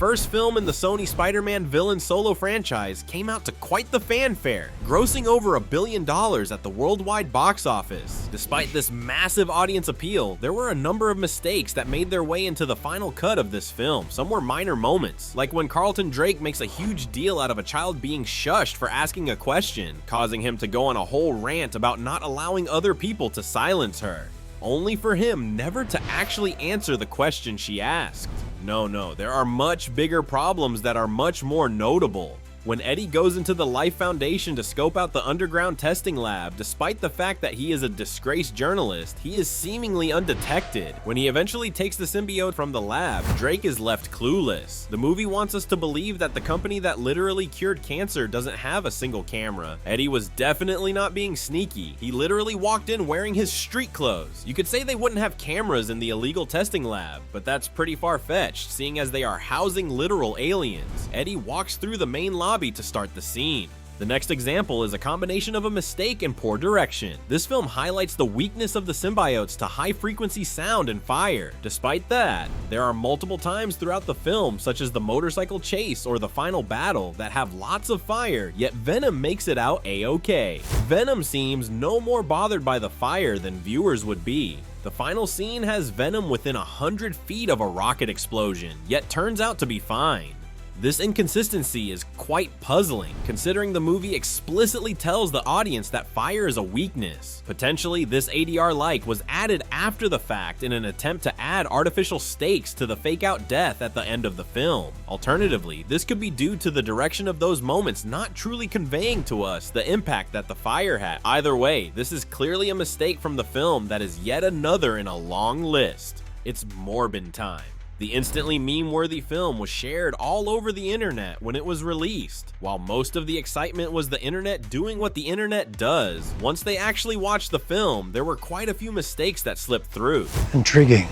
first film in the Sony Spider-Man villain solo franchise came out to quite the fanfare, grossing over $1 billion at the worldwide box office. Despite this massive audience appeal, there were a number of mistakes that made their way into the final cut of this film. Some were minor moments, like when Carlton Drake makes a huge deal out of a child being shushed for asking a question, causing him to go on a whole rant about not allowing other people to silence her, only for him never to actually answer the question she asked. No, there are much bigger problems that are much more notable. When Eddie goes into the Life Foundation to scope out the underground testing lab, despite the fact that he is a disgraced journalist, he is seemingly undetected. When he eventually takes the symbiote from the lab, Drake is left clueless. The movie wants us to believe that the company that literally cured cancer doesn't have a single camera. Eddie was definitely not being sneaky. He literally walked in wearing his street clothes. You could say they wouldn't have cameras in the illegal testing lab, but that's pretty far-fetched, seeing as they are housing literal aliens. Eddie walks through the main lobby to start the scene. The next example is a combination of a mistake and poor direction. This film highlights the weakness of the symbiotes to high-frequency sound and fire. Despite that, there are multiple times throughout the film, such as the motorcycle chase or the final battle, that have lots of fire, yet Venom makes it out a-okay. Venom seems no more bothered by the fire than viewers would be. The final scene has Venom within 100 feet of a rocket explosion, yet turns out to be fine. This inconsistency is quite puzzling, considering the movie explicitly tells the audience that fire is a weakness. Potentially, this ADR-like was added after the fact in an attempt to add artificial stakes to the fake-out death at the end of the film. Alternatively, this could be due to the direction of those moments not truly conveying to us the impact that the fire had. Either way, this is clearly a mistake from the film that is yet another in a long list. It's Morfin time. The instantly meme-worthy film was shared all over the internet when it was released. While most of the excitement was the internet doing what the internet does, once they actually watched the film, there were quite a few mistakes that slipped through. Intriguing.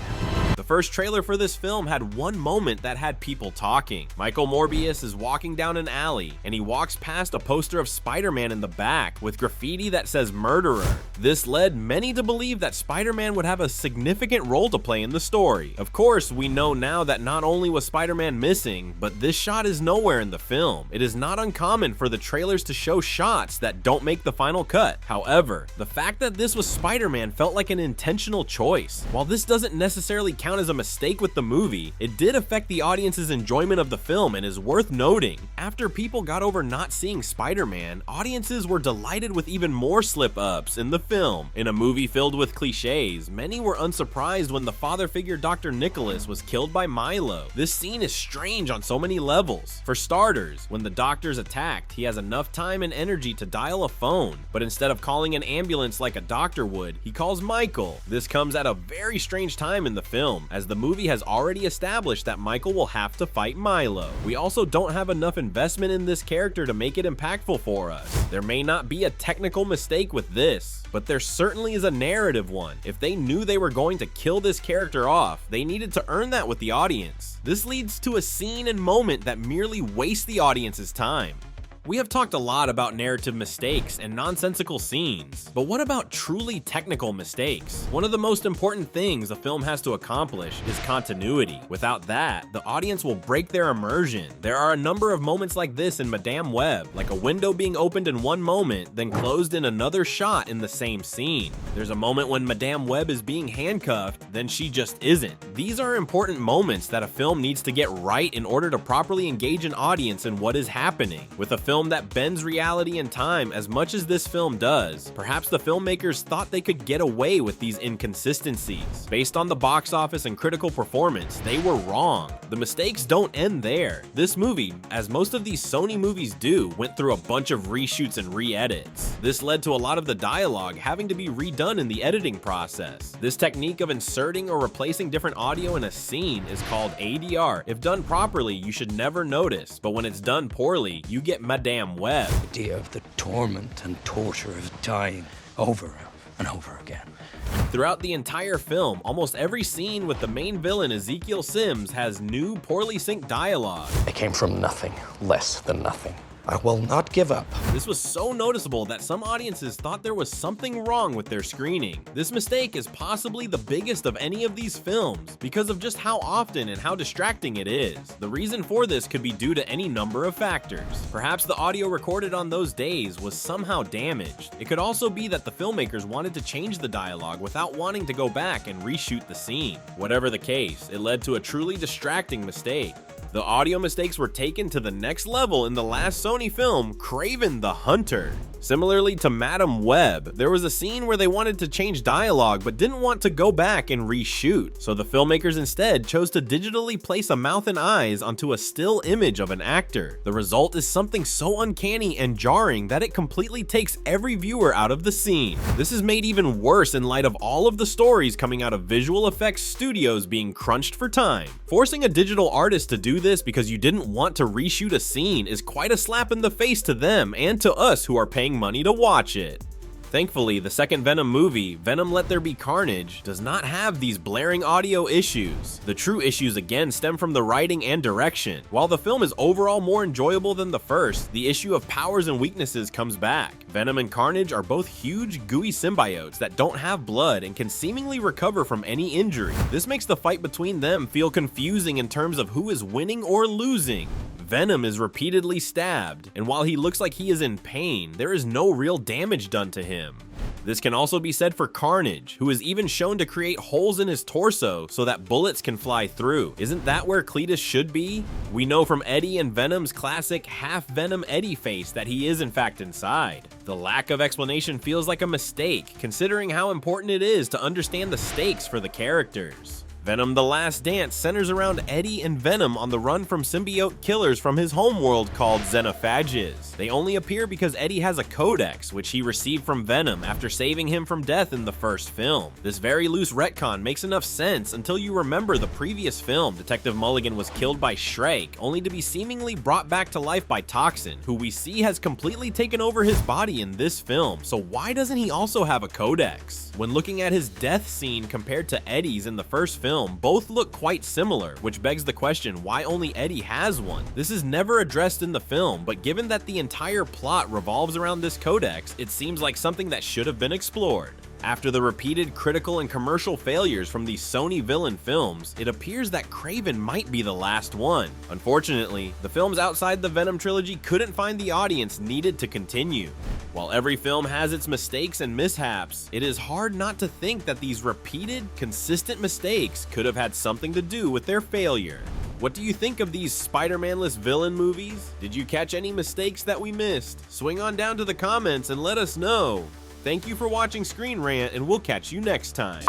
The first trailer for this film had one moment that had people talking. Michael Morbius is walking down an alley, and he walks past a poster of Spider-Man in the back with graffiti that says murderer. This led many to believe that Spider-Man would have a significant role to play in the story. Of course, we know now that not only was Spider-Man missing, but this shot is nowhere in the film. It is not uncommon for the trailers to show shots that don't make the final cut. However, the fact that this was Spider-Man felt like an intentional choice. While this doesn't necessarily count as a mistake with the movie, it did affect the audience's enjoyment of the film and is worth noting. After people got over not seeing Spider-Man, audiences were delighted with even more slip-ups in the film. In a movie filled with cliches, many were unsurprised when the father figure Dr. Nicholas was killed by Milo. This scene is strange on so many levels. For starters, when the doctor's attacked, he has enough time and energy to dial a phone, but instead of calling an ambulance like a doctor would, he calls Michael. This comes at a very strange time in the film, as the movie has already established that Michael will have to fight Milo. We also don't have enough investment in this character to make it impactful for us. There may not be a technical mistake with this, but there certainly is a narrative one. If they knew they were going to kill this character off, they needed to earn that with the audience. This leads to a scene and moment that merely waste the audience's time. We have talked a lot about narrative mistakes and nonsensical scenes, but what about truly technical mistakes? One of the most important things a film has to accomplish is continuity. Without that, the audience will break their immersion. There are a number of moments like this in Madame Web, like a window being opened in one moment, then closed in another shot in the same scene. There's a moment when Madame Web is being handcuffed, then she just isn't. These are important moments that a film needs to get right in order to properly engage an audience in what is happening. With a film that bends reality and time as much as this film does, perhaps the filmmakers thought they could get away with these inconsistencies. Based on the box office and critical performance, they were wrong. The mistakes don't end there. This movie, as most of these Sony movies do, went through a bunch of reshoots and re-edits. This led to a lot of the dialogue having to be redone in the editing process. This technique of inserting or replacing different audio in a scene is called ADR. If done properly, you should never notice, but when it's done poorly, you get Madame Web. The idea of the torment and torture of dying over and over again. Throughout the entire film, almost every scene with the main villain Ezekiel Sims has new, poorly synced dialogue. I came from nothing, less than nothing. I will not give up. This was so noticeable that some audiences thought there was something wrong with their screening. This mistake is possibly the biggest of any of these films because of just how often and how distracting it is. The reason for this could be due to any number of factors. Perhaps the audio recorded on those days was somehow damaged. It could also be that the filmmakers wanted to change the dialogue without wanting to go back and reshoot the scene. Whatever the case, it led to a truly distracting mistake. The audio mistakes were taken to the next level in the last Sony film, Kraven the Hunter. Similarly to Madam Web, there was a scene where they wanted to change dialogue but didn't want to go back and reshoot, so the filmmakers instead chose to digitally place a mouth and eyes onto a still image of an actor. The result is something so uncanny and jarring that it completely takes every viewer out of the scene. This is made even worse in light of all of the stories coming out of visual effects studios being crunched for time. Forcing a digital artist to do this because you didn't want to reshoot a scene is quite a slap in the face to them and to us who are paying money to watch it. Thankfully, the second Venom movie, Venom Let There Be Carnage, does not have these blaring audio issues. The true issues again stem from the writing and direction. While the film is overall more enjoyable than the first, the issue of powers and weaknesses comes back. Venom and Carnage are both huge, gooey symbiotes that don't have blood and can seemingly recover from any injury. This makes the fight between them feel confusing in terms of who is winning or losing. Venom is repeatedly stabbed, and while he looks like he is in pain, there is no real damage done to him. This can also be said for Carnage, who is even shown to create holes in his torso so that bullets can fly through. Isn't that where Cletus should be? We know from Eddie and Venom's classic half-Venom Eddie face that he is in fact inside. The lack of explanation feels like a mistake, considering how important it is to understand the stakes for the characters. Venom: The Last Dance centers around Eddie and Venom on the run from symbiote killers from his homeworld called Xenophages. They only appear because Eddie has a codex, which he received from Venom after saving him from death in the first film. This very loose retcon makes enough sense until you remember the previous film. Detective Mulligan was killed by Shrike, only to be seemingly brought back to life by Toxin, who we see has completely taken over his body in this film, so why doesn't he also have a codex? When looking at his death scene compared to Eddie's in the first film, both look quite similar, which begs the question why only Eddie has one. This is never addressed in the film, but given that the entire plot revolves around this codex, it seems like something that should have been explored. After the repeated critical and commercial failures from these Sony villain films, it appears that Kraven might be the last one. Unfortunately, the films outside the Venom trilogy couldn't find the audience needed to continue. While every film has its mistakes and mishaps, it is hard not to think that these repeated, consistent mistakes could have had something to do with their failure. What do you think of these Spider-Man-less villain movies? Did you catch any mistakes that we missed? Swing on down to the comments and let us know. Thank you for watching Screen Rant, and we'll catch you next time.